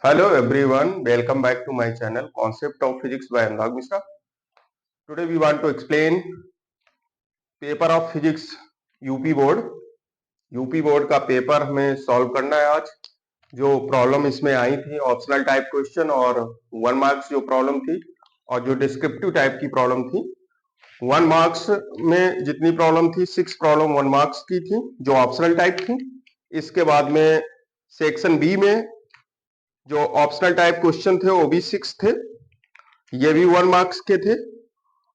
Hello everyone, welcome back to my channel Concept of Physics by Anurag Mishra. Today we want to explain paper of physics UP board. UP board का paper हमें solve करना है आज। जो problem इसमें आई थी optional type question और 1 marks जो प्रॉब्लम थी और जो डिस्क्रिप्टिव टाइप की प्रॉब्लम थी। 1 मार्क्स में जितनी प्रॉब्लम थी 6 प्रॉब्लम 1 मार्क्स की थी जो ऑप्शनल टाइप थी। इसके बाद में सेक्शन बी में जो ऑप्शनल टाइप क्वेश्चन थे वो भी 6 थे, ये भी 1 मार्क्स के थे।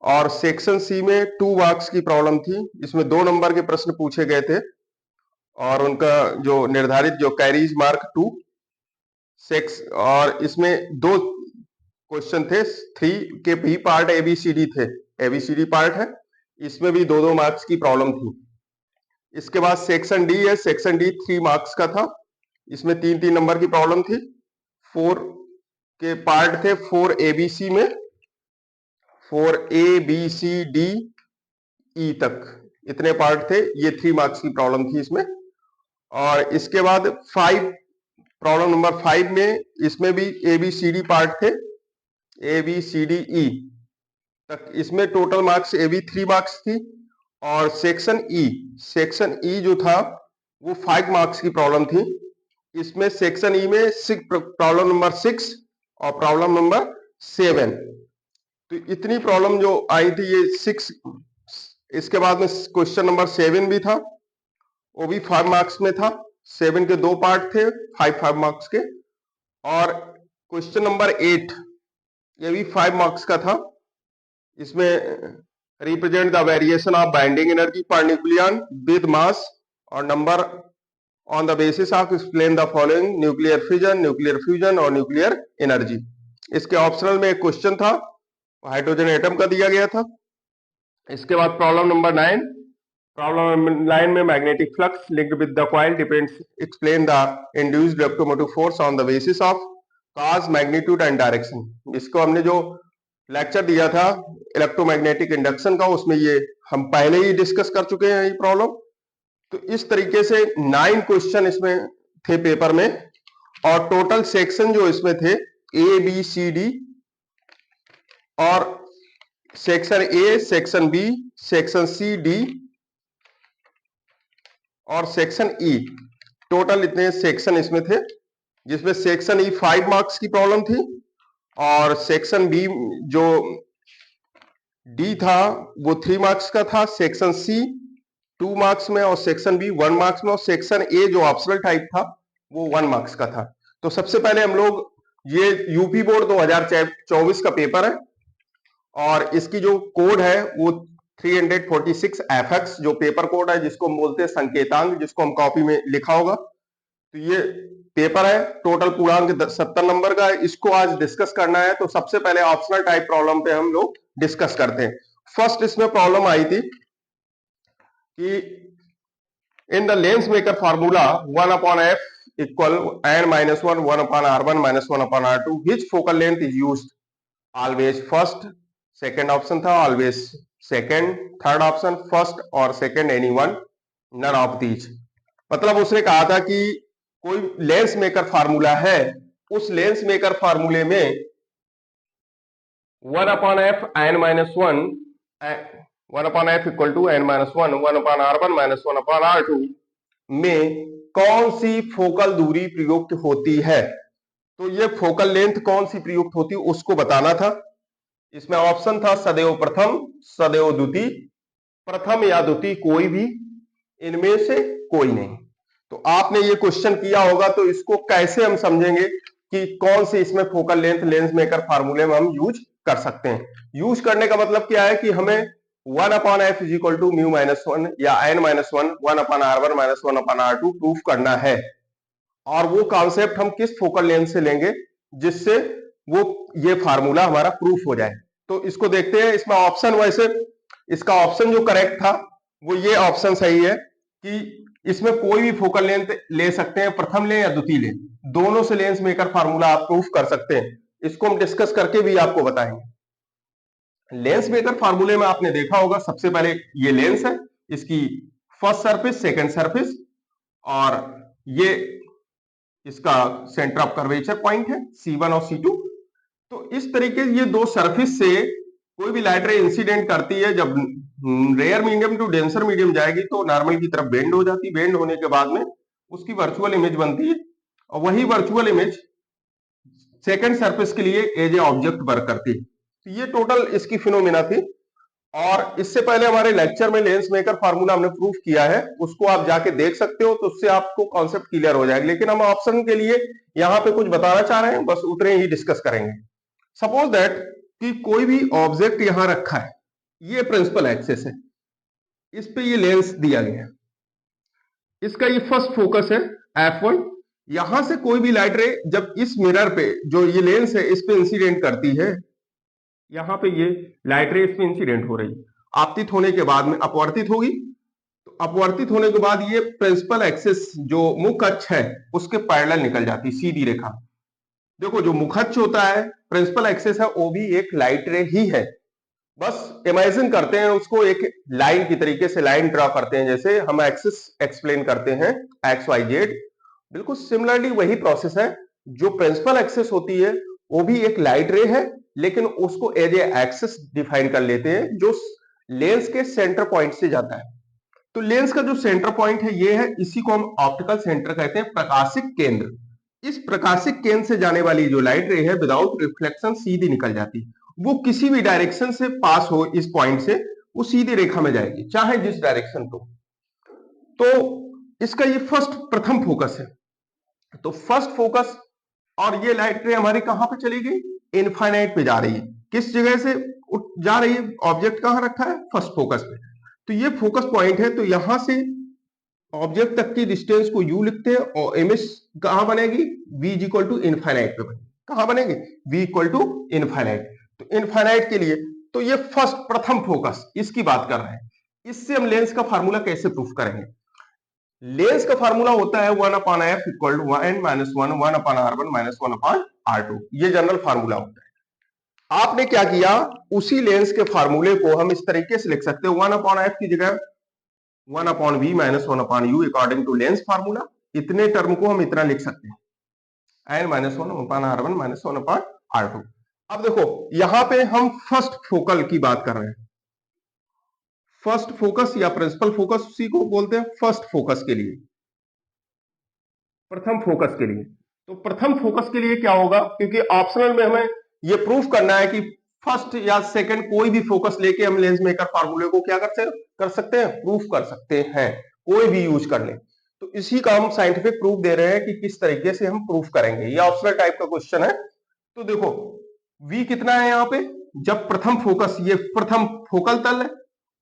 और सेक्शन सी में 2 मार्क्स की प्रॉब्लम थी, इसमें 2 नंबर के प्रश्न पूछे गए थे और उनका जो निर्धारित जो कैरीज मार्क 2 सेक्स, और इसमें 2 क्वेश्चन थे, 3 के भी पार्ट एबीसीडी थे, एबीसीडी पार्ट है, इसमें भी 2-2 मार्क्स की प्रॉब्लम थी। इसके बाद सेक्शन डी है, सेक्शन डी 3 मार्क्स का था, इसमें 3-3 नंबर की प्रॉब्लम थी। 4 के पार्ट थे, 4 एबीसी में, 4 ए बी सी डी ई तक इतने पार्ट थे, ये 3 मार्क्स की प्रॉब्लम थी इसमें। और इसके बाद 5 प्रॉब्लम नंबर 5 में इसमें भी A B C D part थे, A B C D E तक, इसमें total marks A B 3 marks थी। और सेक्शन ई जो था वो 5 मार्क्स की प्रॉब्लम थी। इसमें सेक्शन ई में प्रॉब्लम नंबर 6 और प्रॉब्लम नंबर 7, तो इतनी प्रॉब्लम जो आई थी ये 6। इसके बाद में क्वेश्चन नंबर 7 भी था, वो भी 5 मार्क्स में था, 7 के 2 पार्ट थे, 5 मार्क्स के। और क्वेश्चन नंबर 8 ये भी 5 मार्क्स का था, इसमें represent the variation of binding energy per nucleon with mass और number on the basis of explain the following nuclear fission, nuclear fusion और न्यूक्लियर एनर्जी। इसके ऑप्शनल में एक क्वेश्चन था, हाइड्रोजन एटम का दिया गया था। इसके बाद प्रॉब्लम नंबर 9, प्रॉब्लम नंबर 9 में magnetic flux linked with the coil depends, explain the induced electromotive force on the basis of cause, magnitude and direction. इसको हमने जो लेक्चर दिया था इलेक्ट्रोमैग्नेटिक इंडक्शन का, उसमें ये हम पहले ही डिस्कस कर चुके हैं ये प्रॉब्लम। तो इस तरीके से 9 क्वेश्चन इसमें थे पेपर में, और टोटल सेक्शन जो इसमें थे ए बी सी डी, और section A, section B, section C, D और सेक्शन ई, टोटल इतने सेक्शन इसमें थे, जिसमें सेक्शन ई 5 मार्क्स की प्रॉब्लम थी, और सेक्शन बी जो डी था वो 3 मार्क्स का था, सेक्शन सी 2 मार्क्स में और सेक्शन बी 1 मार्क्स में, और सेक्शन ए जो ऑप्शनल टाइप था वो 1 मार्क्स का था। तो सबसे पहले हम लोग, ये यूपी बोर्ड 2024 का पेपर है और इसकी जो कोड है वो 346 FX जो पेपर कोड है, जिसको हम बोलते हैं संकेतांक, जिसको हम कॉपी में लिखा होगा। तो ये पेपर है टोटल पूर्णांक 70 नंबर का, इसको आज डिस्कस करना है। तो सबसे पहले ऑप्शनल टाइप प्रॉब्लम पे हम लोग डिस्कस करते हैं। फर्स्ट इसमें प्रॉब्लम आई थी कि in the lens maker formula 1/f equal n-1 1/r1 1/r2 which focal length is used always first, second option था always second, third option first और second any one, none of these. मतलब उसने कहा था कि कोई लेंस मेकर फार्मूला है, उस लेंस मेकर फार्मूले में 1/f n-1 1/f equal to n-1 1/r1 1/r2 में कौन सी फोकल दूरी प्रयुक्त होती है। तो ये फोकल लेंथ कौन सी प्रयुक्त होती है उसको बताना था। इसमें ऑप्शन था सदैव प्रथम, सदैव द्वितीय, प्रथम या द्वितीय, कोई भी इनमें से कोई नहीं। तो आपने ये क्वेश्चन किया होगा, तो इसको कैसे हम समझेंगे कि कौन सी इसमें फोकल लेंथ लेंस मेकर फार्मूले में हम यूज कर सकते हैं। यूज करने का मतलब क्या है कि हमें 1/f इज इक्वल टू μ-1 या n-1 1/r1 1/r2 प्रूफ करना है। और वो कॉन्सेप्ट हम किस फोकल लेंथ से लेंगे जिससे वो ये फार्मूला हमारा प्रूफ हो जाए। तो इसको देखते हैं। इसमें ऑप्शन, वैसे इसका ऑप्शन जो करेक्ट था वो ये ऑप्शन सही है कि इसमें कोई भी फोकल लेंथ ले सकते हैं, प्रथम लें या द्वितीय लें, दोनों से लेंस मेकर फार्मूला आप प्रूफ कर सकते हैं। इसको हम डिस्कस करके भी आपको बताएंगे। लेंस मेकर फार्मूले में आपने देखा होगा, सबसे पहले ये लेंस है, इसकी फर्स्ट सरफेस, सेकंड सरफेस, और ये इसका सेंटर ऑफ कर्वेचर पॉइंट है C1 और C2। तो इस तरीके ये दो सरफेस से कोई भी लाइट रे इंसिडेंट करती है, जब rare medium to denser medium जाएगी तो नॉर्मल की तरफ बेंड हो जाती है। बेंड होने के बाद में उसकी वर्चुअल इमेज बनती है और वही वर्चुअल इमेज सेकंड सरफेस के लिए एज ए ऑब्जेक्ट वर्क करती है। तो ये टोटल इसकी फिनोमिना थी। और इससे पहले हमारे लेक्चर में लेंस मेकर फार्मूला हमने प्रूफ किया है, उसको आप जाके देख सकते हो, तो उससे आपको कॉन्सेप्ट क्लियर हो जाएगा। लेकिन हम ऑप्शन के लिए यहाँ पे कुछ बताना चाह रहे हैं, बस उतने ही डिस्कस करेंगे। सपोज दैट कि कोई भी ऑब्जेक्ट यहां रखा है, ये प्रिंसिपल एक्सिस है, इस पे ये लेंस दिया गया है, इसका ये फर्स्ट फोकस है F1। यहां से कोई भी लाइट रे जब इस मिरर पे जो ये लेंस है इस पे इंसिडेंट करती है, यहां पे ये लाइट रे इस पे इंसिडेंट हो रही है, आपतित होने के बाद में अपवर्तित होगी। तो अपवर्तित होने के बाद ये प्रिंसिपल एक्सिस जो मुख्य अक्ष है उसके पैरेलल निकल जाती है सीधी रेखा। देखो जो मुख्य अक्ष होता है, प्रिंसिपल एक्सिस है, वो भी एक लाइट रे ही है। बस इमेजिन करते हैं उसको एक लाइन की तरीके से, लाइन ड्रॉ करते हैं जैसे हम एक्सिस एक्सप्लेन करते हैं एक्स वाई जेड। बिल्कुल सिमिलरली वही प्रोसेस है। जो प्रिंसिपल एक्सिस होती है वो भी एक लाइट रे है, लेकिन उसको एज ए एक्सिस डिफाइन कर लेते हैं जो लेंस के सेंटर पॉइंट से जाता है। तो लेंस का जो सेंटर पॉइंट है ये है, इसी को हम ऑप्टिकल सेंटर कहते हैं, प्रकाशिक केंद्र। इस प्रकाशिक केंद्र से जाने वाली जो लाइट रे है विदाउट रिफ्लेक्शन सीधी निकल जाती है। वो किसी भी डायरेक्शन से पास हो इस पॉइंट से, वो सीधी रेखा में जाएगी, चाहे जिस डायरेक्शन को। तो इसका ये फर्स्ट प्रथम फोकस है। तो फर्स्ट फोकस, और ये लाइट रे हमारी कहां पे चली गई, इनफाइनाइट पे जा रही है। किस जगह से जा रही है, ऑब्जेक्ट कहां रखा है, फर्स्ट फोकस पे। तो ये फोकस पॉइंट है, तो यहां से ऑब्जेक्ट तक की डिस्टेंस को u लिखते हैं और इमेज कहां बनेगी, v is equal to infinite पे बनेगी। कहां बनेगी, v इक्वल टू इनफाइनाइट। तो इनफाइनाइट के लिए तो ये फर्स्ट प्रथम फोकस इसकी बात कर रहे हैं। इससे हम लेंस का फार्मूला कैसे प्रूफ करेंगे। लेंस का फार्मूला होता है 1/f equal to n minus 1 1/r1 minus 1/r2। ये जनरल फार्मूला होता है। आपने क्या किया, उसी लेंस के फार्मूले को हम इस तरीके से लिख सकते हैं, 1/f की जगह 1/v minus 1/u according to lens formula. इतने टर्म को हम इतना लिख सकते हैं, n minus 1/r1 minus 1/r2। अब देखो यहां पे हम फर्स्ट फोकल की बात कर रहे हैं। फर्स्ट फोकस या प्रिंसिपल फोकस उसी को बोलते हैं फर्स्ट फोकस के लिए, प्रथम फोकस के लिए। तो प्रथम फोकस के लिए क्या होगा, क्योंकि ऑप्शनल में हमें ये प्रूफ करना है कि फर्स्ट या सेकंड कोई भी फोकस लेके हम लेंस मेकर फार्मूले को क्या कर सकते हैं, प्रूफ कर सकते हैं, कोई भी यूज कर ले। तो इसी का हम साइंटिफिक प्रूफ दे रहे हैं कि किस तरीके से हम प्रूफ करेंगे। ये ऑप्शनल टाइप का क्वेश्चन है। तो देखो v कितना है यहाँ पे, जब प्रथम फोकस, ये प्रथम फोकल तल है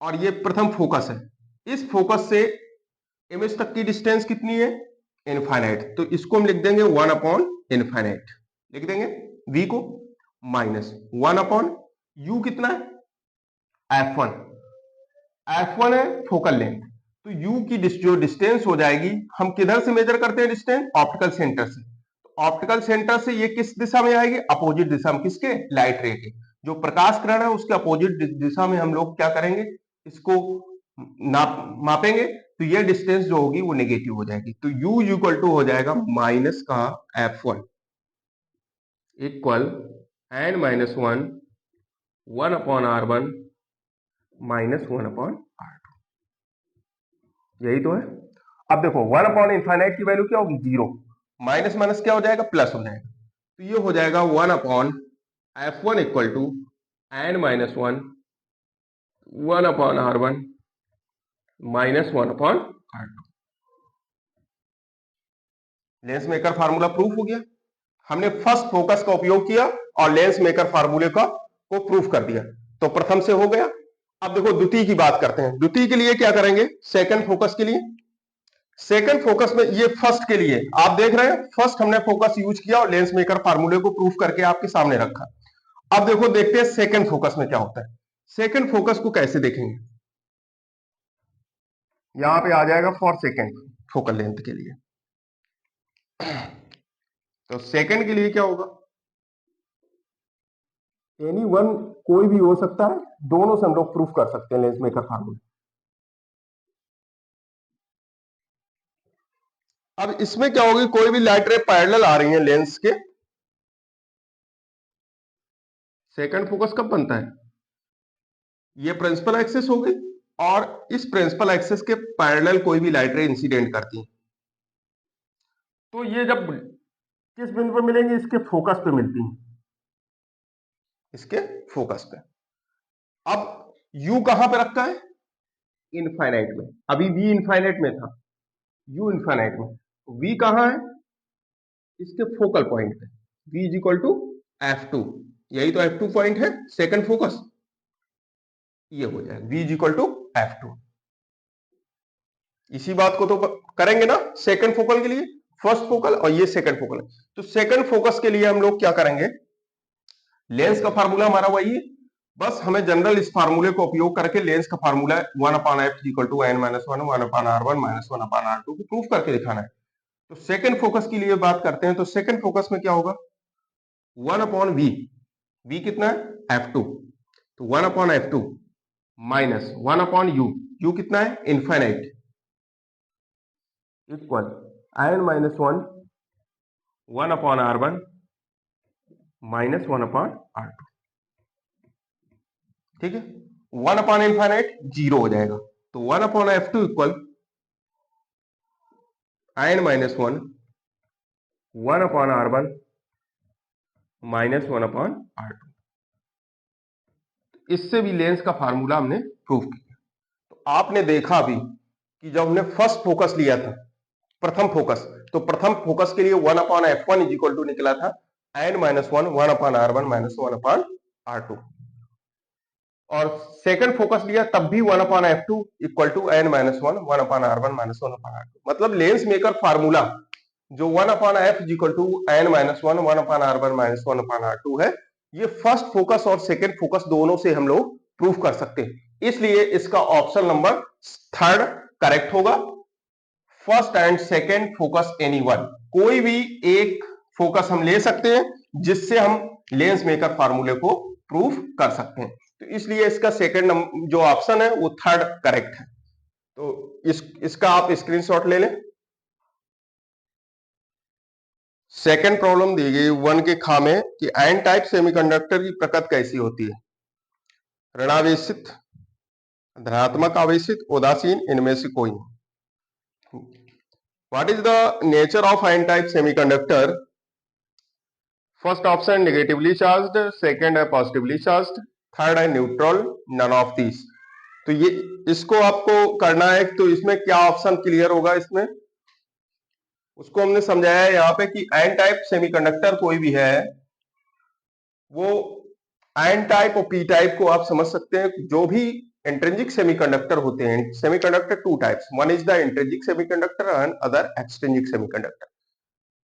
और ये प्रथम फोकस है, इस फोकस से इमेज तक की डिस्टेंस कितनी है, इनफाइनाइट। तो इसको हम लिख देंगे 1/इनफाइनाइट, लिख देंगे v को, माइनस 1/u कितना है, f1। f1 है फोकल लेंथ। तो u की जो डिस्टेंस हो जाएगी, हम किधर से मेजर करते हैं डिस्टेंस, ऑप्टिकल सेंटर से। ऑप्टिकल सेंटर से ये किस दिशा में आएगी, अपोजिट दिशा में, किसके, लाइट रे के। जो प्रकाश किरण है उसके अपोजिट दिशा में हम लोग क्या करेंगे, इसको मापेंगे। तो ये डिस्टेंस जो होगी वो नेगेटिव हो जाएगी। तो u इक्वल टू हो जाएगा माइनस का f1 equal n minus 1 1/r1 minus 1/r2। यही तो है। अब देखो 1/इनफाइनाइट की वैल्यू क्या होगी, 0। माइनस माइनस क्या हो जाएगा, प्लस हो जाएगा। तो ये हो जाएगा 1/f1 equal to n minus 1 1/r1 minus 1/r2। Lens maker formula proof हो गया। हमने फर्स्ट फोकस का उपयोग किया और लेंस मेकर फार्मूले को प्रूफ कर दिया। तो प्रथम से हो गया। अब देखो द्वितीय की बात करते हैं। द्वितीय के लिए क्या करेंगे, सेकंड फोकस के लिए। सेकंड फोकस में, ये फर्स्ट के लिए आप देख रहे हैं, फर्स्ट हमने फोकस यूज किया और लेंस मेकर फार्मूले को प्रूफ करके आपके सामने रखा। अब देखो देखते हैं सेकंड फोकस में क्या होता है। सेकंड फोकस को कैसे देखेंगे, यहां पे आ जाएगा फॉर सेकंड फोकल लेंथ के लिए। तो सेकंड के लिए क्या होगा, एनी वन कोई भी हो सकता है, दोनों से हम लोग प्रूफ कर सकते हैं लेंस मेकर फार्मूला। अब इसमें क्या होगी, कोई भी लाइट रे पैरेलल आ रही है लेंस के, सेकंड फोकस कब बनता है, ये प्रिंसिपल एक्सिस हो गई और इस प्रिंसिपल एक्सिस के पैरेलल कोई भी लाइट रे इंसिडेंट करती है, तो ये जब किस बिंदु पर मिलेंगी, इसके फोकस पे मिलती हैं, इसके फोकस पे। अब u कहां पे रखा है, इनफाइनाइट में, अभी v इनफाइनाइट में था, u इनफाइनाइट में, v कहां है, इसके फोकल पॉइंट पे, v is equal to f2, यही तो f2 पॉइंट है, सेकंड फोकस, ये हो जाएगा v is equal to f2। इसी बात को तो करेंगे ना सेकंड फोकल के लिए, फर्स्ट फोकल और ये सेकंड फोकल, तो सेकंड फोकस के लिए हम लोग क्या करेंगे, लेंस का फार्मूला हमारा वही है, बस हमें जनरल इस फार्मूले को उपयोग करके लेंस का formula 1/f equal to n minus 1 1/r1 minus 1/r2 को प्रूफ करके दिखाना है। तो सेकंड फोकस की लिए बात करते हैं, तो सेकंड फोकस में क्या होगा, 1/v, v कितना है f2, तो 1/f2 माइनस 1/u, u कितना है infinite, equal n minus 1 1/r1 minus 1/r2, ठीक है, 1/इनफाइनाइट जीरो हो जाएगा, तो 1/f2 equal n minus 1 1/r1 minus 1/r2, इससे भी लेंस का फार्मूला हमने प्रूव किया। तो आपने देखा भी कि जब हमने फर्स्ट फोकस लिया था, प्रथम फोकस, तो प्रथम फोकस के लिए 1/f1 इज इक्वल टू निकला था n minus 1 1/r1 minus 1/r2, और सेकंड फोकस लिया तब भी 1/f2 equal to n minus 1 1/r1 minus 1/r2, मतलब लेंस मेकर फार्मूला जो 1/f equal to n minus 1 1/r1 minus 1/r2 है, ये फर्स्ट फोकस और सेकंड फोकस दोनों से हम लोग प्रूफ कर सकते हैं, इसलिए इसका ऑप्शन नंबर थर्ड करेक्ट होगा। First and second focus any one, कोई भी एक फोकस हम ले सकते हैं जिससे हम लेंस मेकर फार्मूले को प्रूफ कर सकते हैं, तो इसलिए इसका सेकंड जो ऑप्शन है वो थर्ड करेक्ट है। तो इसका आप स्क्रीनशॉट ले लें। सेकंड प्रॉब्लम दी गई 1 के खा में कि एन टाइप सेमीकंडक्टर की प्रकृति कैसी होती है, ऋणावेशित, धनात्मक आवेशित, उदासीन, इनमें से कोई नहीं। What is the nature of N type semiconductor, first option negatively charged, second है पॉजिटिवली चार्ज्ड, थर्ड है न्यूट्रल, नन ऑफ दिस। तो ये इसको आपको करना है, तो इसमें क्या ऑप्शन क्लियर होगा, इसमें उसको हमने समझाया है यहाँ पे कि एन टाइप सेमीकंडक्टर कोई भी है, वो एन टाइप और पी टाइप को आप समझ सकते हैं, जो भी इंट्रिंसिक सेमीकंडक्टर होते हैं, semiconductor two types, one is the intrinsic semiconductor and other extrinsic semiconductor.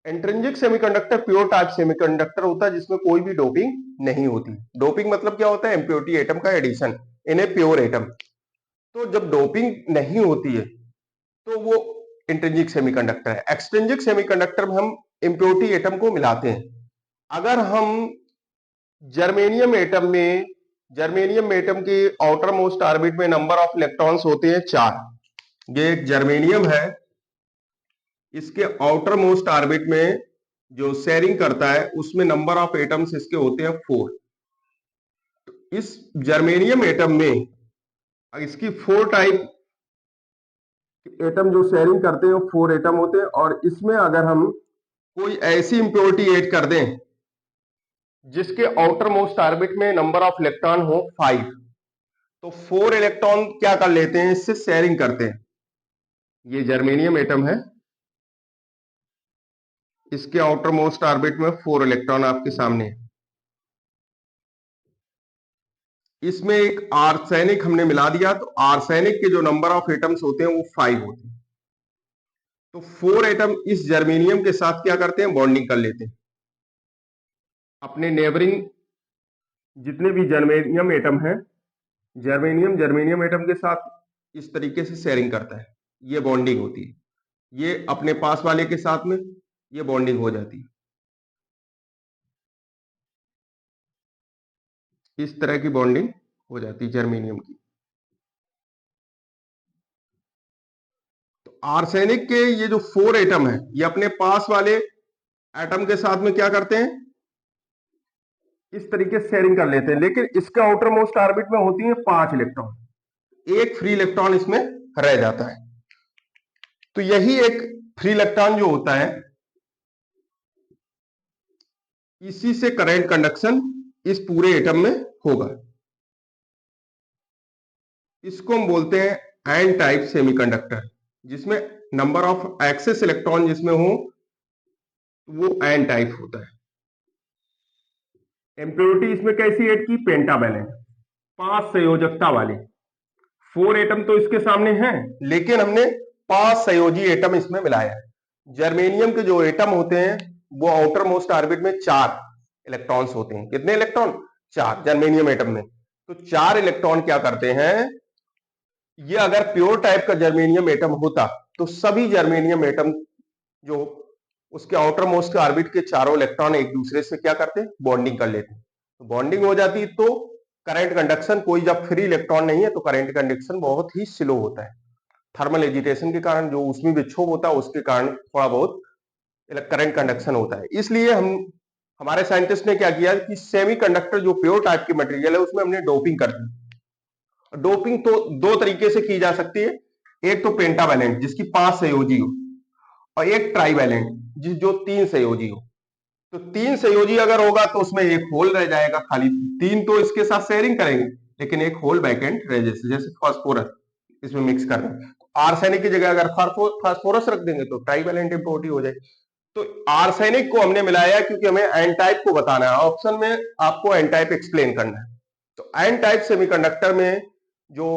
Intrinsic semiconductor pure type semiconductor होता है जिसमें कोई भी डोपिंग नहीं होती। डोपिंग मतलब क्या होता है, इम्प्योरिटी एटम का addition in a pure atom. तो जब डोपिंग नहीं होती है तो वो इंट्रिंसिक सेमीकंडक्टर है। एक्सट्रिंसिक सेमीकंडक्टर में हम इम्प्योरिटी एटम को मिलाते हैं। अगर हम जर्मेनियम एटम में, जर्मेनियम एटम के आउटर मोस्ट ऑर्बिट में नंबर ऑफ इलेक्ट्रॉन्स होते हैं 4, ये एक जर्मेनियम है, इसके आउटर मोस्ट ऑर्बिट में जो शेयरिंग करता है उसमें नंबर ऑफ एटम्स इसके होते हैं 4। इस जर्मेनियम एटम में इसकी 4 टाइप एटम जो शेयरिंग करते हैं 4 एटम होते हैं, और इसमें अगर हम कोई ऐसी इंप्योरिटी ऐड कर दें जिसके आउटर मोस्ट ऑर्बिट में नंबर ऑफ इलेक्ट्रॉन हो 5, तो 4 इलेक्ट्रॉन क्या कर लेते हैं, इससे शेयरिंग करते हैं। ये जर्मेनियम एटम है, इसके आउटर मोस्ट ऑर्बिट में 4 इलेक्ट्रॉन आपके सामने है। इसमें एक आर्सेनिक हमने मिला दिया, तो आर्सेनिक के जो नंबर ऑफ एटम्स होते हैं वो 5 होते हैं। तो 4 एटम इस जर्मेनियम के साथ क्या करते हैं, बॉन्डिंग कर लेते हैं। अपने नेबरिंग जितने भी जर्मेनियम एटम है, जर्मेनियम एटम के साथ इस तरीके से शेयरिंग करता है, ये बॉन्डिंग होती है। ये अपने पास वाले के साथ में ये बॉन्डिंग हो जाती है, इस तरह की बॉन्डिंग हो जाती है जर्मेनियम की। तो आर्सेनिक के ये जो 4 एटम है ये अपने पास वाले एटम के साथ में क्या करते हैं, इस तरीके से शेयरिंग कर लेते हैं, लेकिन इसके आउटर मोस्ट ऑर्बिट में होती है 5 इलेक्ट्रॉन, एक फ्री इलेक्ट्रॉन इसमें रह जाता है। तो यही एक फ्री इलेक्ट्रॉन जो होता है, इसी से करंट कंडक्शन इस पूरे एटम में होगा। इसको हम बोलते हैं एन टाइप सेमीकंडक्टर, जिसमें नंबर ऑफ एक्सेस इलेक्ट्रॉन जिसमें हो वो एन टाइप होता है। इम्प्योरिटी इसमें कैसी ऐड की, पेंटावैलेंट, 5 संयोजकता वाले। 4 एटम तो इसके सामने हैं, लेकिन हमने 5 संयोजी एटम इसमें मिलाया है। जर्मेनियम के जो एटम होते हैं वो आउटर मोस्ट ऑर्बिट में 4 इलेक्ट्रॉन्स होते हैं। कितने इलेक्ट्रॉन, 4 जर्मेनियम एटम में। तो 4 इलेक्ट्रॉन क्या करते हैं, ये अगर प्योर टाइप का जर्मेनियम एटम होता तो सभी जर्मेनियम एटम जो उसके आउटर मोस्ट ऑर्बिट के चारों इलेक्ट्रॉन एक दूसरे से क्या करते, बॉन्डिंग कर लेते। तो बॉन्डिंग हो जाती तो करंट कंडक्शन, कोई जब फ्री इलेक्ट्रॉन नहीं है तो करंट कंडक्शन बहुत ही स्लो होता है। थर्मल एजिटेशन के कारण जो उसमें विक्षोभ होता है उसके कारण थोड़ा बहुत करंट कंडक्शन होता है। इसलिए हमारे साइंटिस्ट ने क्या किया कि सेमीकंडक्टर जो प्योर टाइप की मटेरियल है उसमें हमने डोपिंग कर दी। डोपिंग तो 2 तरीके से की जा सकती है, एक तो पेंटावैलेंट जिसकी 5 संयोजी हो, और एक ट्राइवैलेंट जिस जो 3 संयोजी हो। तो 3 संयोजी अगर होगा तो उसमें एक होल रह जाएगा खाली, 3 तो इसके साथ शेयरिंग करेंगे लेकिन एक होल वैकेंट रह जैसे फास्फोरस इसमें मिक्स करना है। आर्सेनिक की जगह अगर फास्फोरस रख देंगे तो ट्राइवैलेंट इम्प्योरिटी हो जाएगी। तो आर्सेनिक को हमने मिलाया क्योंकि हमें एन टाइप को बताना है, ऑप्शन में आपको एन टाइप एक्सप्लेन करना है। तो एन टाइप सेमीकंडक्टर में जो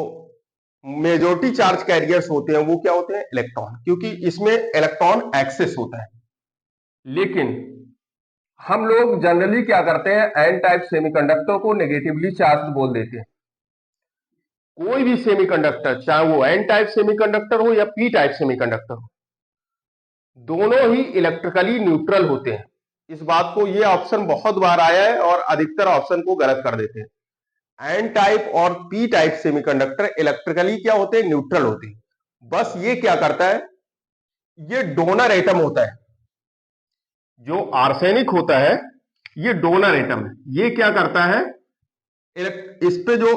मेजॉरिटी चार्ज कैरियर्स होते हैं वो क्या होते हैं, इलेक्ट्रॉन, क्योंकि इसमें इलेक्ट्रॉन एक्सेस होता है। लेकिन हम लोग जनरली क्या करते हैं, एन टाइप सेमीकंडक्टर को नेगेटिवली चार्ज बोल देते हैं। कोई भी सेमीकंडक्टर चाहे वो एन टाइप सेमीकंडक्टर हो या पी टाइप सेमीकंडक्टर हो, दोनों ही इलेक्ट्रिकली न्यूट्रल होते हैं। इस बात को, ये ऑप्शन बहुत बार आया है और अधिकतर ऑप्शन को गलत कर देते हैं। एन टाइप और पी टाइप सेमीकंडक्टर इलेक्ट्रिकली क्या होते हैं, न्यूट्रल होते हैं। बस ये क्या करता है, ये डोनर एटम होता है। जो आर्सेनिक होता है ये डोनर एटम है। ये क्या करता है, इस पे जो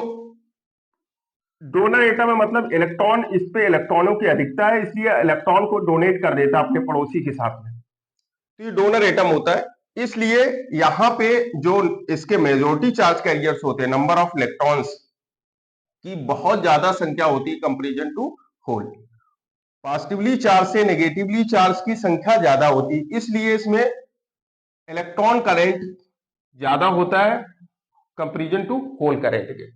डोनर एटम है मतलब इलेक्ट्रॉन, इस पे इलेक्ट्रॉनों की अधिकता है, इसलिए इलेक्ट्रॉन को डोनेट कर देता है अपने पड़ोसी के साथ में। तो ये डोनर एटम होता है, इसलिए यहां पे जो इसके मेजॉरिटी चार्ज कैरियर्स होते हैं, नंबर ऑफ इलेक्ट्रॉन्स की बहुत ज्यादा संख्या होती है comparison to hole. Positively charge से नेगेटिवली चार्ज की संख्या ज्यादा होती है, इसलिए इसमें इलेक्ट्रॉन करंट ज्यादा होता है कंपेरिजन टू होल करंट के।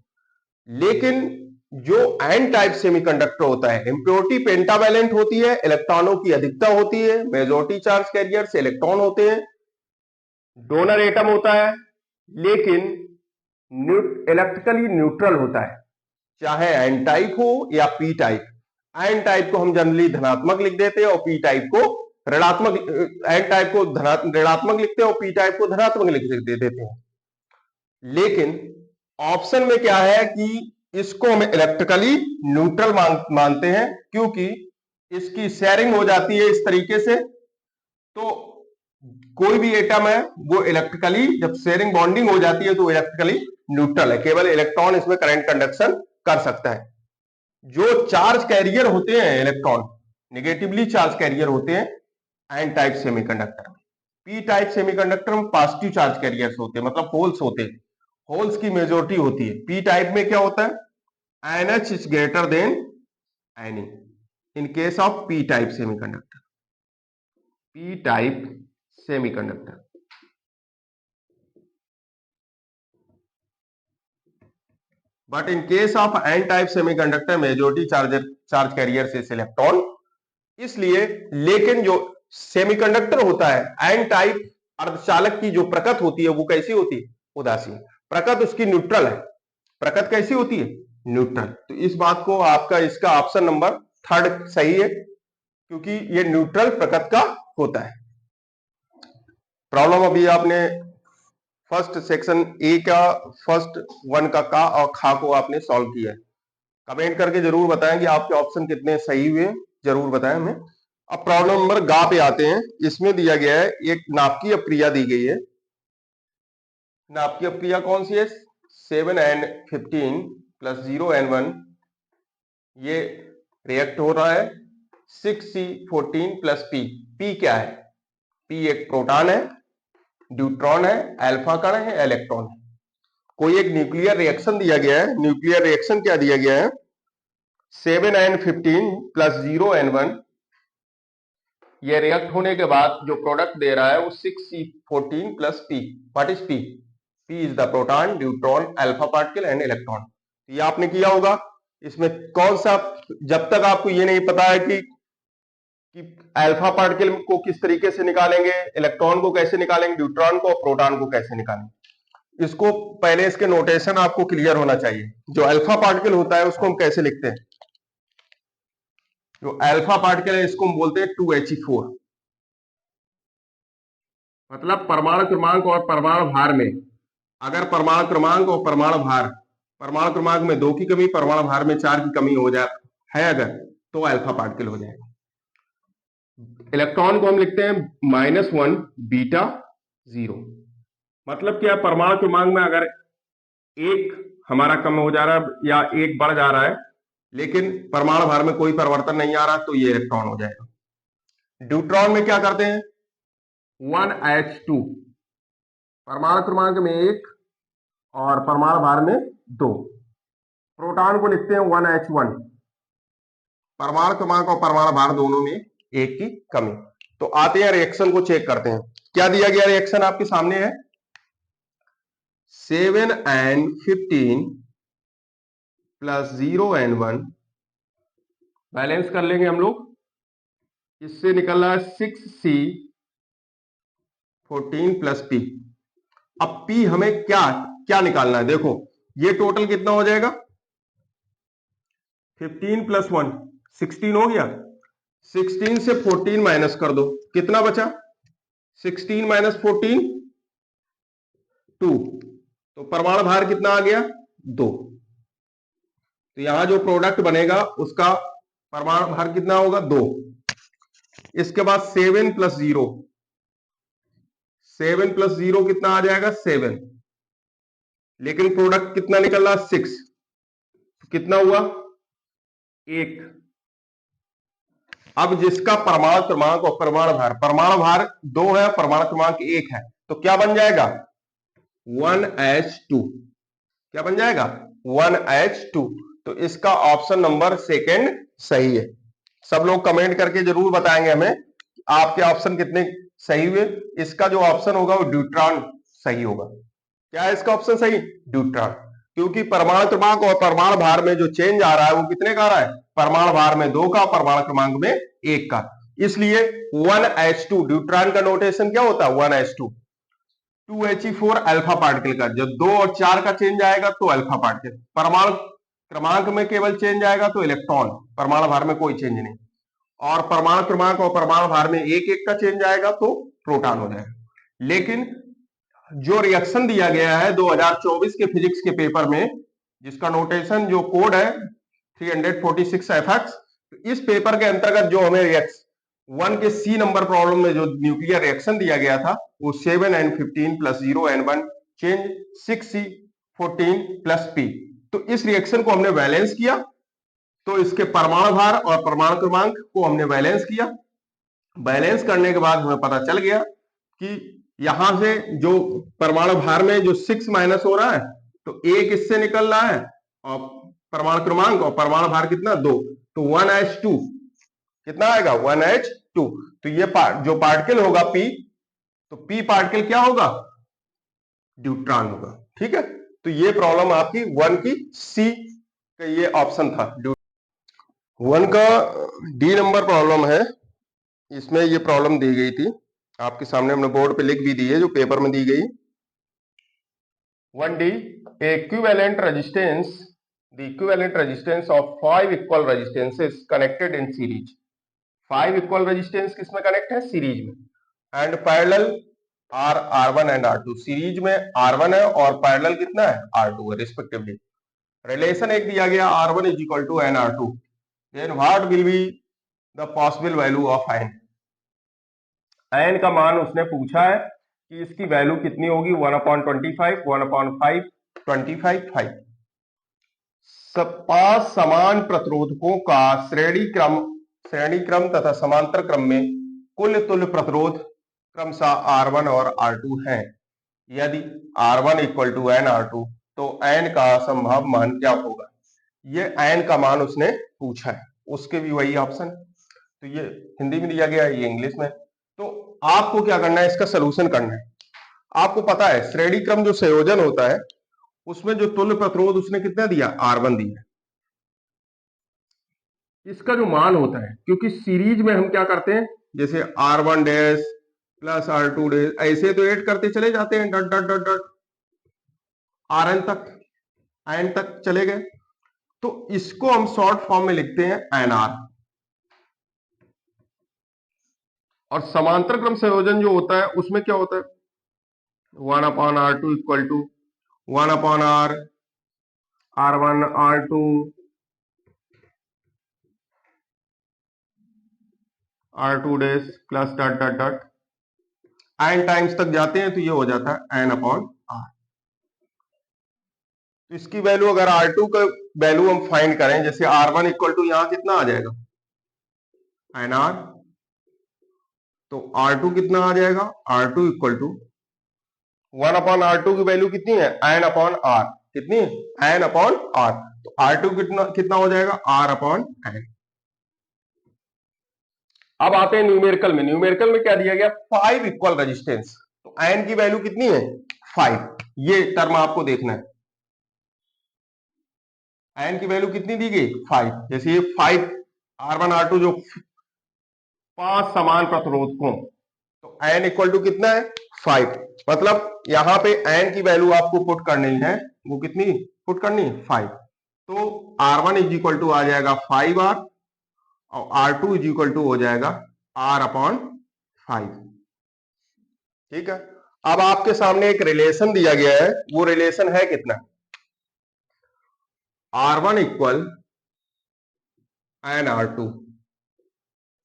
लेकिन जो एन टाइप सेमीकंडक्टर होता है, इंप्योरिटी पेंटावैलेंट होती है, इलेक्ट्रॉनों की अधिकता होती है, मेजॉरिटी चार्ज कैरियर से इलेक्ट्रॉन होते हैं, डोनर एटम होता है, लेकिन इलेक्ट्रिकली न्यूट्रल होता है, चाहे एन टाइप हो या पी टाइप। एन टाइप को हम जनरली धनात्मक लिख देते हैं और पी टाइप को ऋणात्मक, एन टाइप को ऋणात्मक लिखते हैं और पी टाइप को धनात्मक लिख देते हैं। लेकिन ऑप्शन में क्या है कि इसको हम इलेक्ट्रिकली न्यूट्रल मानते हैं, क्योंकि इसकी शेयरिंग हो जाती है इस तरीके से। तो कोई भी एटम है वो इलेक्ट्रिकली जब शेयरिंग बॉन्डिंग हो जाती है तो इलेक्ट्रिकली न्यूट्रल है, केवल इलेक्ट्रॉन इसमें करंट कंडक्शन कर सकता है। जो चार्ज कैरियर होते हैं इलेक्ट्रॉन, नेगेटिवली चार्ज कैरियर होते हैं एन टाइप सेमीकंडक्टर में। पी टाइप सेमीकंडक्टर में पॉजिटिव चार्ज कैरियर्स होते हैं, मतलब होल्स होते हैं, होल्स की मेजोरिटी होती है। पी टाइप में क्या होता है, NH is greater than Ne in case of p type semiconductor, p type semiconductor। but in case of n type semiconductor majority charge carrier से इलेक्ट्रॉन, इसलिए। लेकिन जो सेमीकंडक्टर होता है एन टाइप अर्धचालक की जो प्रकृति होती है वो कैसी होती है, उदासीन। प्रकृति उसकी न्यूट्रल है। प्रकृति कैसी होती है, न्यूट्रल। तो इस बात को आपका इसका ऑप्शन नंबर 3 सही है, क्योंकि ये न्यूट्रल प्रकृति का होता है। प्रॉब्लम अभी आपने फर्स्ट सेक्शन ए का फर्स्ट 1 का और खा को आपने सॉल्व किया है। कमेंट करके जरूर बताएं कि आपके ऑप्शन कितने सही हुए। जरूर बताएं हमें। अब प्रॉब्लम नंबर गा पे आते हैं। इसमें दिया गया है एक नाभिकीय अपक्रिया दी गई है। नाभिकीय अपक्रिया कौन सी है? 7n15 प्लस 0n1, ये रिएक्ट हो रहा है 6c14 प्लस p। p क्या है? p एक प्रोटॉन है, न्यूट्रॉन है, अल्फा कण है, इलेक्ट्रॉन है। कोई एक न्यूक्लियर रिएक्शन दिया गया है। न्यूक्लियर रिएक्शन क्या दिया गया है? 7n15 प्लस 0n1, ये रिएक्ट होने के बाद जो प्रोडक्ट दे रहा है वो 6c14 plus p। What is p? p is the proton, neutron, alpha particle and electron. ये आपने किया होगा। इसमें कौन सा, जब तक आपको ये नहीं पता है कि अल्फा पार्टिकल को किस तरीके से निकालेंगे, इलेक्ट्रॉन को कैसे निकालेंगे, न्यूट्रॉन को, प्रोटॉन को कैसे निकालेंगे, इसको पहले इसके नोटेशन आपको क्लियर होना चाहिए। जो अल्फा पार्टिकल होता है उसको हम कैसे लिखते हैं? जो अल्फा पार्टिकल है इसको हम बोलते हैं 2He4। मतलब परमाणु क्रमांक और परमाणु भार में, अगर परमाणु क्रमांक और परमाणु भार, परमाणु क्रमांक में 2 की कमी, परमाणु भार में 4 की कमी हो जाए है अगर, तो अल्फा पार्टिकल हो जाएगा। इलेक्ट्रॉन को हम लिखते हैं -1 बीटा 0। मतलब क्या? परमाणु क्रमांक में अगर एक हमारा कम हो जा रहा है या एक बढ़ जा रहा है, लेकिन परमाणु भार में कोई परिवर्तन नहीं आ रहा, तो ये इलेक्ट्रॉन हो जाएगा। न्यूट्रॉन में क्या करते हैं? 1H2, परमाणु क्रमांक में 1 और परमाणु भार में 2। प्रोटॉन को लिखते हैं 1H1, परमाणु क्रमांक और परमाणु भार दोनों में 1 की कमी। तो आते हैं रिएक्शन को चेक करते हैं। क्या दिया गया रिएक्शन आपके सामने है? 7n15 प्लस 0n1, बैलेंस कर लेंगे हम लोग। इससे निकल रहा है 6c14 प्लस p। अब p हमें क्या क्या निकालना है? देखो ये टोटल कितना हो जाएगा? 15 प्लस 1 16 हो गया। 16 से 14 माइनस कर दो, कितना बचा? 16 माइनस 14 2। तो परमाणु भार कितना आ गया? 2। तो यहां जो प्रोडक्ट बनेगा उसका परमाणु भार कितना होगा? 2। इसके बाद 7 प्लस 0, 7 प्लस 0 कितना आ जाएगा? 7। लेकिन प्रोडक्ट कितना निकल रहा? 6। कितना हुआ? 1। अब जिसका परमाणु क्रमांक और परमाणु भार 2 है, परमाणु क्रमांक 1 है, तो क्या बन जाएगा? 1H2। क्या बन जाएगा? 1H2। तो इसका ऑप्शन नंबर सेकंड सही है। सब लोग कमेंट करके जरूर बताएंगे हमें आपके ऑप्शन कितने सही हुए। इसका जो ऑप्शन होगा वो ड्यूट्रॉन सही होगा। क्या है इसका ऑप्शन सही? ड्यूट्रॉन। क्योंकि परमाणु क्रमांक और परमाणु भार में जो चेंज आ रहा है वो कितने का आ रहा है? परमाणु भार में 2 का, परमाणु क्रमांक में 1 का। इसलिए 1H2 ड्यूट्रॉन का नोटेशन क्या होता है? 1H2। 2He4 अल्फा पार्टिकल का, जब 2 और 4 का चेंज आएगा तो अल्फा पार्टिकल। परमाणु क्रमांक में केवल चेंज आएगा तो इलेक्ट्रॉन, परमाणु भार में कोई चेंज नहीं। और परमाणु क्रमांक और परमाणु भार में 1 का चेंज आएगा तो प्रोटॉन हो जाएगा। लेकिन जो रिएक्शन दिया गया है 2024 के फिजिक्स के पेपर में, जिसका नोटेशन जो कोड है 346FX, इस पेपर के अंतर्गत जो हमें रिएक्शन 1 के सी नंबर प्रॉब्लम में जो न्यूक्लियर रिएक्शन दिया गया था वो 7n15 plus 0n1 change 6c14 plus p। तो इस रिएक्शन को हमने बैलेंस किया, तो इसके परमाणु भार और परमाणु क्रमांक को हमने बैलेंस किया। बैलेंस करने के बाद हमें पता चल गया कि यहां से जो परमाणु भार में जो 6 माइनस हो रहा है, तो 1 इससे निकल रहा है, और परमाणु क्रमांक और परमाणु भार कितना? 2। तो 1H2 कितना आएगा? 1H2। तो ये जो पार्टिकल होगा P, तो P पार्टिकल क्या होगा? ड्यूट्रॉन होगा। ठीक है, तो ये प्रॉब्लम आपकी 1 की सी का ये ऑप्शन था। 1 का डी नंबर प्रॉब्लम है। इसमें ये प्रॉब्लम दी गई थी, आपके सामने हमने बोर्ड पे लिख भी दी है, जो पेपर में दी गई। 1D, equivalent resistance, the equivalent resistance of 5 equal resistances connected in series। 5 equal resistance किसमें कनेक्ट है? सीरीज में। And parallel are R1 and R2। Series में R1 है और पैरेलल कितना है? R2 है रिस्पेक्टिवली। रिलेशन एक दिया गया R1 is equal to nR2, then what will be the possible value of ion. Ion का मान उसने पूछा है कि इसकी वैल्यू कितनी होगी, 1/25, 1/5, 25, 5। 5 समान प्रतिरोधकों का श्रेणी क्रम तथा समांतर क्रम में कुल तुल्य प्रतिरोध क्रमशः R1 और R2 है। यदि R1 equal to N R2 तो n का संभाव्य मान क्या होगा। ये n का मान उसने पूछा है, उसके भी वही ऑप्शन, तो ये हिंदी में दिया गया है, ये इंग्लिश में। तो आपको क्या करना है, इसका सोल्यूशन करना है। आपको पता है श्रेणी क्रम जो संयोजन होता है उसमें जो तुल्य प्रतिरोध उसने कितना दिया, R1 दिया। इसका जो मान होता है, क्योंकि सीरीज में हम क्या करते हैं, जैसे R1 dash plus R2 dash ऐसे तो ऐड करते चले जाते हैं, dot dot dot dot Rn तक, n तक चले गए। तो इसको हम शॉर्ट फॉर्म में लिखते हैं NR। और समांतर क्रम संयोजन जो होता है उसमें क्या होता है, 1/R2 equal to 1/R R1 R2 R2 dash plus dot dot dot n times तक जाते हैं तो ये हो जाता है n/R। तो इसकी वैल्यू अगर R2 का वैल्यू हम फाइंड करें, जैसे R1 इक्वल टू यहां कितना आ जाएगा NR, तो R2 कितना आ जाएगा, R2 इक्वल टू 1/R2 की वैल्यू कितनी है, n/R। कितनी, n/R। तो R2 कितना कितना हो जाएगा, R/n। अब आते हैं न्यूमेरिकल में। न्यूमेरिकल में क्या दिया गया, 5 इक्वल रेजिस्टेंस। तो n की वैल्यू कितनी है, 5। ये टर्म आपको देखना है, n की वैल्यू कितनी दी गई, 5। जैसे ये 5 R1 R2 जो 5 समान प्रतिरोधकों, तो n इक्वल टू कितना है, 5। मतलब यहां पे n की वैल्यू आपको पुट करनी है, वो कितनी पुट करनी है, 5। तो R1 इज इक्वल टू आ जाएगा 5R और R2 इज इक्वल टू हो जाएगा R/5। ठीक है। अब आपके सामने एक रिलेशन दिया गया है, वो रिलेशन है कितना, R1 इक्वल एन R2,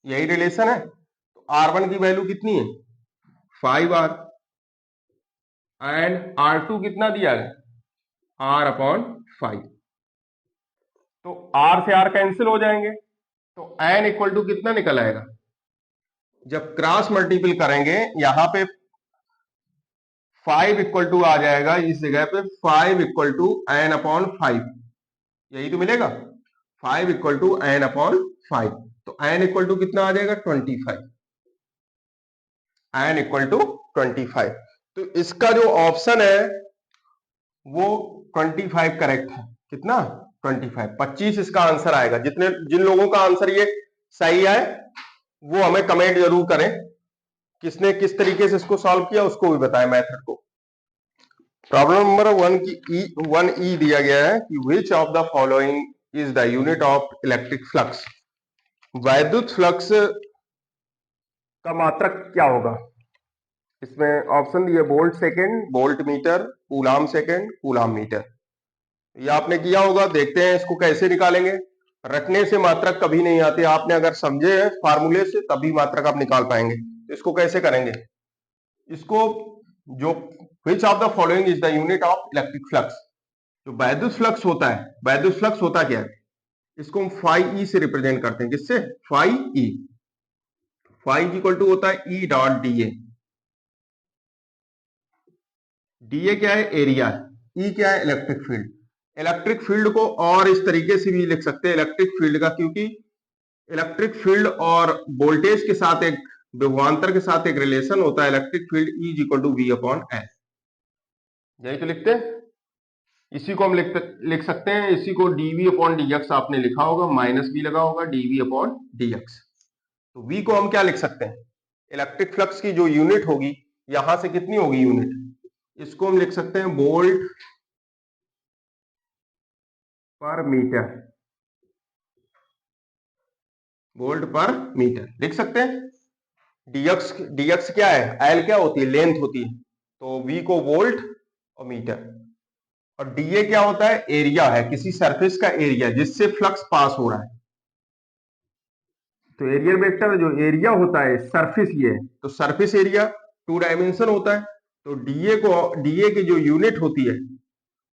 यही रिलेशन है। तो R1 की वैल्यू कितनी है, 5R एंड R2 कितना दिया है, R/5। तो R से R कैंसिल हो जाएंगे, तो n इक्वल टू कितना निकल आएगा, जब क्रॉस मल्टीपल करेंगे यहां पे 5 इक्वल टू आ जाएगा, इस जगह पे 5 इक्वल टू n/5, यही तो मिलेगा, 5 इक्वल टू n/5। तो n इक्वल टू कितना आ जाएगा, 25। n equal to 25। तो इसका जो ऑप्शन है वो 25 करेक्ट है। कितना, 25, 25 इसका आंसर आएगा। जिन लोगों का आंसर ये सही है वो हमें कमेंट जरूर करें, किसने किस तरीके से इसको सॉल्व किया उसको भी बताएं मेथड को। प्रॉब्लम नंबर 1E दिया गया है कि which of the following is the unit of electric flux. वैद्युत फ्लक्स का मात्रक क्या होगा। इसमें ऑप्शन दिए volt second, volt meter, coulomb second, coulomb meter. ये आपने किया होगा, देखते हैं इसको कैसे निकालेंगे। रटने से मात्रक कभी नहीं आते, आपने अगर समझे हैं फार्मूले से तभी मात्रक आप निकाल पाएंगे। तो इसको कैसे करेंगे, इसको जो विच of the following is the unit of electric flux, जो वैद्युत फ्लक्स होता है, वैद्युत फ्लक्स होता क्या है, इसको हम फाई ई से रिप्रेजेंट करते हैं। किससे, phi E. Phi equal to होता है E dot D A. DA क्या है, एरिया है, ई क्या है, इलेक्ट्रिक फील्ड। इलेक्ट्रिक फील्ड को और इस तरीके से भी लिख सकते हैं इलेक्ट्रिक फील्ड का, क्योंकि इलेक्ट्रिक फील्ड और वोल्टेज के साथ एक विभवांतर के साथ एक रिलेशन होता है, electric field E is equal to V/S। यही तो लिखते हैं। इसी को हम लिख सकते हैं, इसी को dV/dx आपने लिखा होगा, माइनस भी लगा होगा, dV/dx। तो V को हम क्या लिख सकते हैं, इलेक्ट्रिक फ्लक्स की जो यूनिट होगी यहां से कितनी होगी यूनिट, इसको हम लिख सकते हैं वोल्ट पर मीटर, वोल्ट पर मीटर लिख सकते हैं। dx क्या है, L क्या होती है, लेंथ होती है, तो V को वोल्ट और मीटर। और dA क्या होता है, एरिया है, किसी सरफेस का एरिया जिससे फ्लक्स पास हो रहा है। तो एरिया वेक्टर जो एरिया होता है सरफेस ये है, तो सरफेस एरिया 2 डायमेंशन होता है। तो डीए की जो यूनिट होती है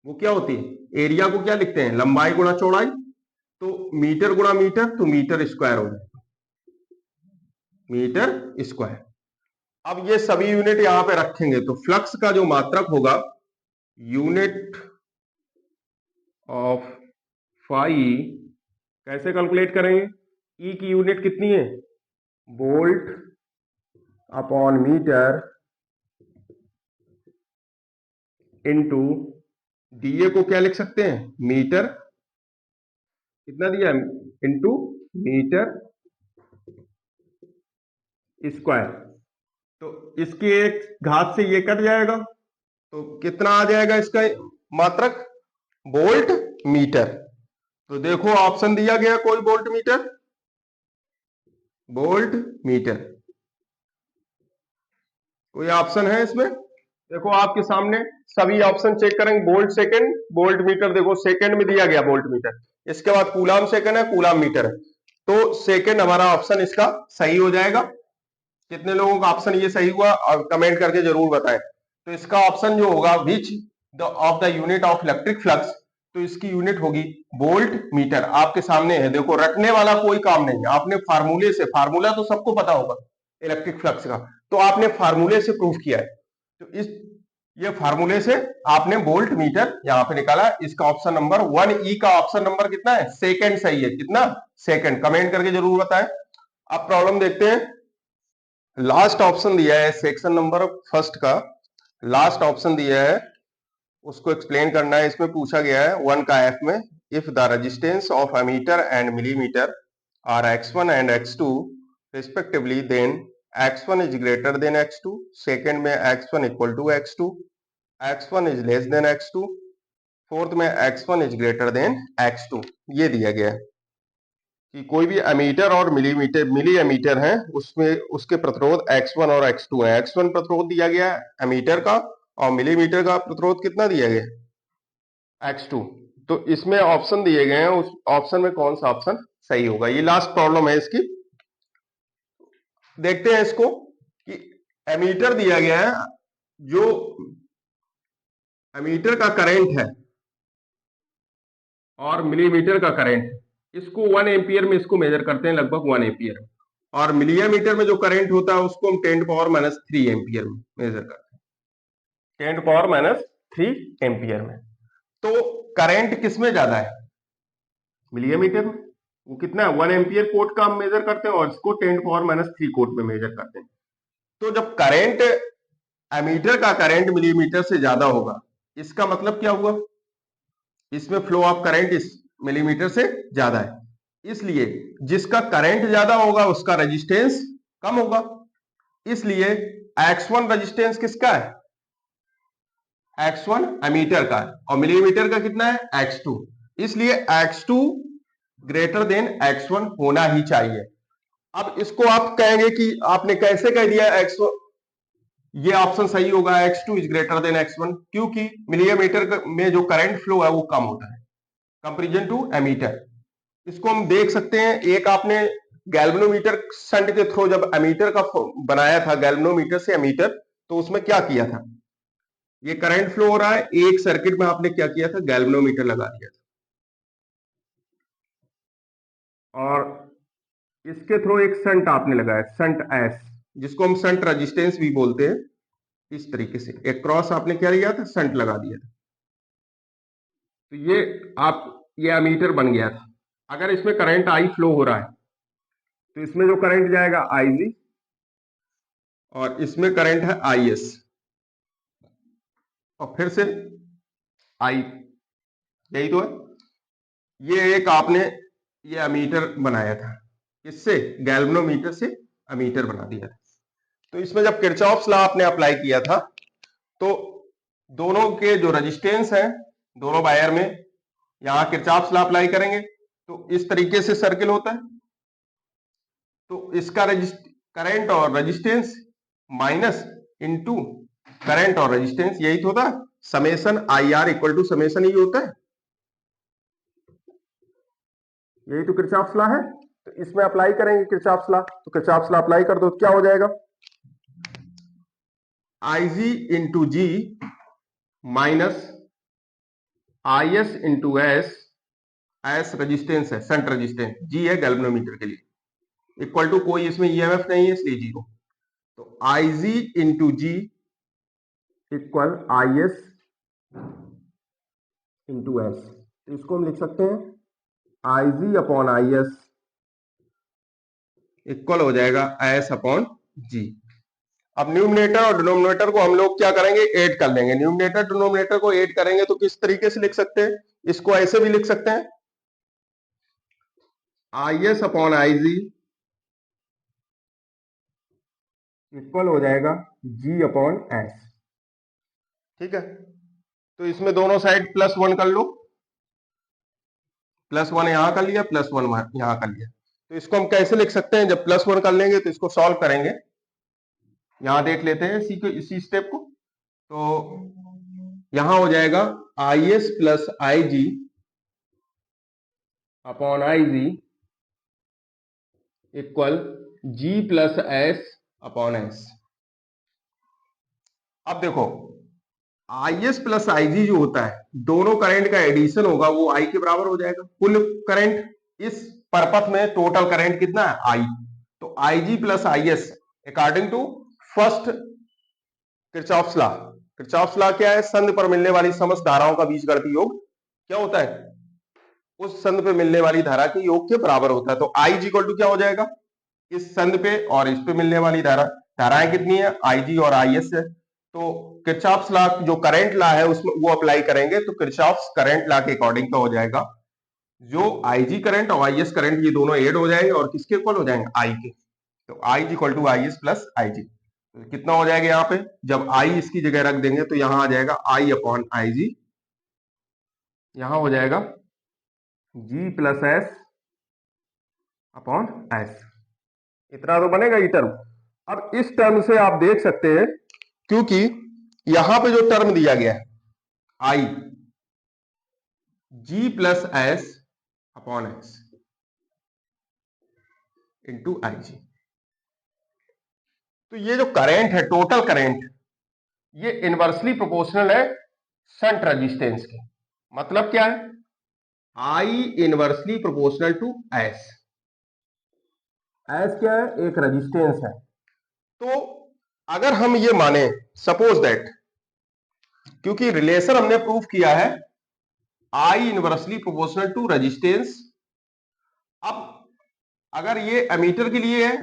वो क्या होती है, एरिया को क्या लिखते हैं, लंबाई गुणा चौड़ाई। तो मीटर गुणा मीटर, तो मीटर स्क्वायर हो जाएगा, मीटर स्क्वायर। अब ये सभी यूनिट यहां पे रखेंगे तो फ्लक्स का जो मात्रक होगा, यूनिट ऑफ फाई कैसे कैलकुलेट करेंगे, ई की यूनिट कितनी है, volt upon meter into DA को क्या लिख सकते हैं, मीटर, कितना दिया है, इनटू मीटर स्क्वायर। तो इसकी एक घात से ये कट जाएगा, तो कितना आ जाएगा इसका मात्रक, वोल्ट मीटर। तो देखो ऑप्शन दिया गया कोई वोल्ट मीटर, वोल्ट मीटर कोई ऑप्शन है इसमें, देखो आपके सामने सभी ऑप्शन चेक करेंगे, वोल्ट सेकंड, वोल्ट मीटर, देखो सेकंड में दिया गया वोल्ट मीटर, इसके बाद कूलाम सेकंड है, कूलाम मीटर है, तो सेकंड हमारा ऑप्शन इसका सही हो जाएगा। कितने लोगों का ऑप्शन ये सही हुआ और कमेंट करके जरूर बताएं। तो इसका ऑप्शन जो होगा विच of the unit of electric flux, तो इसकी यूनिट होगी वोल्ट मीटर। आपके सामने है, देखो रटने वाला कोई काम नहीं है, आपने फार्मूले से, फार्मूला तो सबको पता होगा इलेक्ट्रिक फ्लक्स का, तो आपने फार्मूले से प्रूफ किया है। तो इस ये फार्मूले से आपने वोल्ट मीटर यहां पे निकाला। इसका ऑप्शन नंबर 1 ई का ऑप्शन नंबर कितना है, सेकंड सही है, कितना, सेकंड, कमेंट करके जरूर बताएं। अब प्रॉब्लम देखते हैं, लास्ट ऑप्शन दिया है सेक्शन नंबर फर्स्ट का, लास्ट ऑप्शन दिया है, उसको एक्सप्लेन करना है। इसमें पूछा गया है 1 का एफ में, if the resistance of ammeter and millimeter are x1 and x2 respectively, then x1 is greater than x2, second में x1 equal to x2, x1 is less than x2, fourth में x1 is greater than x2। ये दिया गया है कि कोई भी ammeter और मिलीमीटर, मिली एमीटर है, उसमें उसके प्रतिरोध x1 और x2 है। x1 प्रतिरोध दिया गया है एमीटर का, और मिलीमीटर का प्रतिरोध कितना दिया गया, x2। तो इसमें ऑप्शन दिए गए हैं, उस ऑप्शन में कौन सा ऑप्शन सही होगा, ये लास्ट प्रॉब्लम है इसकी। देखते हैं इसको कि एमीटर दिया गया है, जो एमीटर का करंट है और मिलीमीटर का करंट है, इसको 1 एम्पियर में इसको मेजर करते हैं, लगभग 1 एम्पियर, और मिलीमीटर में जो करंट होता है उसको हम 10⁻³ एम्पियर में मेजर करते हैं, 10⁻³ एम्पियर में। तो करंट किसमें ज्यादा है, मिलीमीटर में, वो कितना है 1 एम्पियर कोट का हम मेजर करते हैं, और इसको 10⁻³ कोट में मेजर करते हैं। तो जब करंट, एमीटर का करंट मिलीमीटर से ज्यादा होगा, इसका मतलब क्या हुआ, इसमें फ्लो ऑफ करंट इस मिलीमीटर से ज्यादा है, इसलिए जिसका करंट ज्यादा होगा उसका रेजिस्टेंस कम होगा। इसलिए x1 रेजिस्टेंस किसका है, x1 एमीटर का है, और मिलीमीटर का कितना है, x2, इसलिए x2 ग्रेटर देन x1 होना ही चाहिए। अब इसको आप कहेंगे कि आपने कैसे कह दिया x1, ये ऑप्शन सही होगा, x2 is greater then x1, क्योंकि मिलीमीटर में जो करंट फ्लो है वो कम होता है कंपेरिजन टू एमीटर। इसको हम देख सकते हैं, एक आपने गैल्वेनोमीटर शंट के थ्रू जब एमीटर का बनाया था, गैल्वेनोमीटर से एमीटर, तो उसमें क्या किया था, ये करंट फ्लो हो रहा है, एक सर्किट में आपने क्या किया था, गैल्वेनोमीटर लगा दिया था, और इसके थ्रू एक शंट आपने लगाया, शंट एस, जिसको हम शंट रेजिस्टेंस भी बोलते हैं। इस तरीके से एक क्रॉस आपने क्या किया था, शंट लगा दिया था, तो ये एमीटर बन गया था। अगर इसमें करंट आई फ्लो हो रहा है तो इसमें जो करंट जाएगा IG, और इसमें करंट है IS, और फिर से I, यही तो है। ये एक आपने ये एमीटर बनाया था, किससे, गैल्वेनोमीटर से एमीटर बना दिया था। तो इसमें जब किरचॉफ्स लॉ आपने अप्लाई किया था, तो दोनों के जो रेजिस्टेंस है दोनों वायर में, यहां किरचॉफ्स लॉ अप्लाई करेंगे तो इस तरीके से सर्किल होता है, तो इसका करंट और रेजिस्टेंस माइनस इनटू करंट और रेजिस्टेंस, यही तो होता है, summation IR equal to summation ही होता है, यही तो किरचॉफ्स लॉ है। तो इसमें अप्लाई करेंगे किरचॉफ्स लॉ, तो किरचॉफ्स लॉ अप्लाई कर दो, क्या हो जाएगा, IG into G minus IS into S, S resistance है, शंट रेजिस्टेंस, जी है गैल्वेनोमीटर के लिए, इक्वल टू कोई इसमें ईएमएफ नहीं है इसलिए जीरो, तो IG into G equal IS into S, इसको हम लिख सकते हैं IG अपॉन IS इक्वल हो जाएगा S अपॉन जी। अब न्यूमरेटर और डिनोमिनेटर को हम लोग क्या करेंगे, ऐड कर लेंगे, न्यूमरेटर डिनोमिनेटर को ऐड करेंगे तो किस तरीके से लिख सकते हैं, इसको ऐसे भी लिख सकते हैं IS अपॉन IG इक्वल हो जाएगा G अपॉन S, ठीक है। तो इसमें दोनों साइड +1 कर लो, +1 यहां कर लिया, +1 यहां कर लिया, तो इसको हम कैसे लिख सकते हैं, जब +1 कर लेंगे तो इसको सॉल्व करेंगे, यहां देख लेते हैं इसी स्टेप को, तो यहां हो जाएगा IS plus IG upon IG equal G plus S upon S। अब देखो IS प्लस IG जो होता है, दोनों करंट का एडिशन होगा, वो I के बराबर हो जाएगा, कुल करंट इस परपथ में टोटल करंट कितना है I, तो IG plus IS according to first Kirchhoff's law, Kirchhoff's law क्या है, संध पर मिलने वाली समस्त धाराओं का बीजगणितीय योग क्या होता है, उस संध पे मिलने वाली धारा के योग के बराबर होता है, तो I इक्वल टू क्या हो जाएगा, इस संध पे और इस पे मिलने वाली धाराएं कितनी है, IG और IS है, तो किरचॉफ्स लॉ जो करंट लॉ है उसमें वो अप्लाई करेंगे, तो किरचॉफ्स करंट लॉ के अकॉर्डिंग क्या हो जाएगा, जो IG करंट और IS करंट ये दोनों ऐड हो जाएंगे और किसके इक्वल हो जाएंगे, I के, तो I equal to IS plus IG, तो कितना हो जाएगा यहाँ पे, जब I इसकी जगह रख देंगे तो यहां आ जाएगा I अपॉन IG, यहां हो जाएगा G plus S upon S, इतना तो बनेगा ये टर्म। अब इस टर्म से आप देख सकते हैं, क्योंकि यहां पे जो टर्म दिया गया है I G plus S upon S into IG, तो ये जो करंट है, टोटल करंट, ये इनवर्सली प्रोपोर्शनल है शंट रेजिस्टेंस के, मतलब क्या है, I inversely proportional to S, S क्या है, एक रेजिस्टेंस है, तो अगर हम ये माने सपोज दैट, क्योंकि रिलेशन हमने प्रूफ किया है I inversely proportional to resistance, अब अगर ये एमीटर के लिए है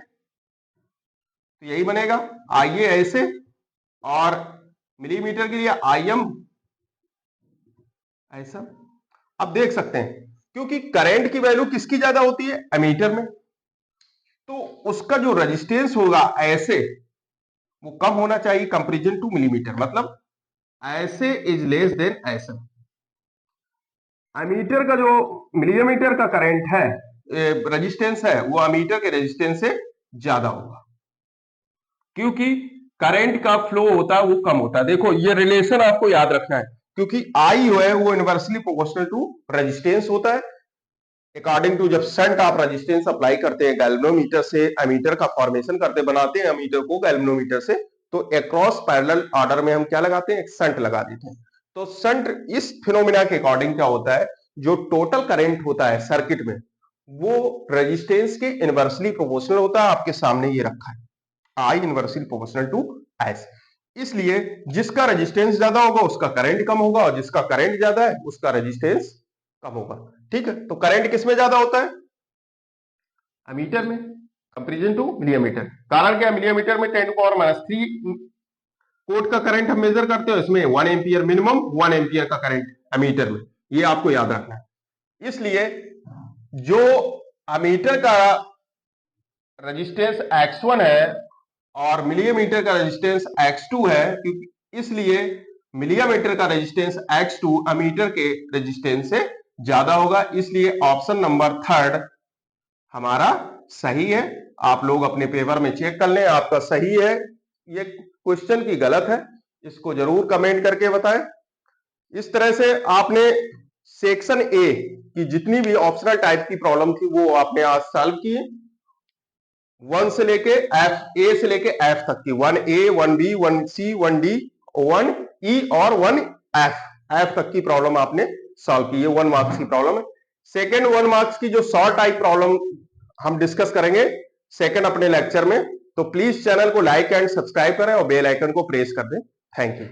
तो यही बनेगा IA ऐसे, और मिलीमीटर के लिए IM ऐसा। अब देख सकते हैं क्योंकि करंट की वैल्यू किसकी ज्यादा होती है, एमीटर में, तो उसका जो रेजिस्टेंस होगा ऐसे वो कम होना चाहिए कंपेरिजन टू मिलीमीटर, मतलब ऐसे इज लेस देन ऐसा। एमीटर का जो मिलीमीटर का करंट है, रेजिस्टेंस है, वो एमीटर के रेजिस्टेंस से ज्यादा होगा, क्योंकि करंट का फ्लो होता है वो कम होता है। देखो ये रिलेशन आपको याद रखना है, क्योंकि आई है वो इनवर्सली प्रोपोर्शनल टू रेजिस्टेंस होता है, अकॉर्डिंग टू जब शंट आप रेजिस्टेंस अप्लाई करते हैं गैल्वेनोमीटर से, एमीटर का फॉर्मेशन करते बनाते हैं एमीटर को गैल्वेनोमीटर से, तो अक्रॉस पैरेलल ऑर्डर में हम क्या लगाते हैं, एक शंट लगा देते हैं। तो शंट इस फिनोमिना के अकॉर्डिंग क्या होता है, जो टोटल करंट होता है सर्किट में वो रेजिस्टेंस के इनवर्सली प्रोपोर्शनल होता है, आपके सामने ये रखा है I inversely proportional to S, इसलिए जिसका रेजिस्टेंस ज्यादा होगा उसका करंट कम होगा, और जिसका करंट ज्यादा है उसका रेजिस्टेंस कम होगा, ठीक है। तो करंट किसमें ज्यादा होता है, एमीटर में, कंपैरिजन टू मिलीमीटर। कारण क्या, मिलीमीटर में 10⁻³ कोट का करंट हम मेजर करते हैं, इसमें 1 एम्पियर मिनिमम, 1 एम्पियर का करंट एमीटर में, ये आपको याद रखना है। इसलिए जो एमीटर का रेजिस्टेंस X1 है और मिलीमीटर का रेजिस्टेंस X2 है, क्योंकि इसलिए मिलीमीटर का रेजिस्टेंस X2 एमीटर के रेजिस्टेंस से ज्यादा होगा, इसलिए ऑप्शन नंबर 3 हमारा सही है। आप लोग अपने पेपर में चेक कर लें आपका सही है, ये क्वेश्चन की गलत है, इसको जरूर कमेंट करके बताएं। इस तरह से आपने सेक्शन ए की जितनी भी ऑप्शनल टाइप की प्रॉब्लम थी वो आपने आज सॉल्व की। 1 से लेके एफ, ए से लेके एफ तक की, 1A 1B 1C 1D 1E और 1F, एफ तक की प्रॉब्लम आपने सॉल्व की। ये 1 मार्क्स की प्रॉब्लम है। सेकेंड 1 मार्क्स की जो शॉर्ट टाइप प्रॉब्लम हम डिस्कस करेंगे सेकेंड अपने लेक्चर में। तो प्लीज चैनल को लाइक एंड सब्सक्राइब करें और बेल आइकन को प्रेस कर दें। Thank you.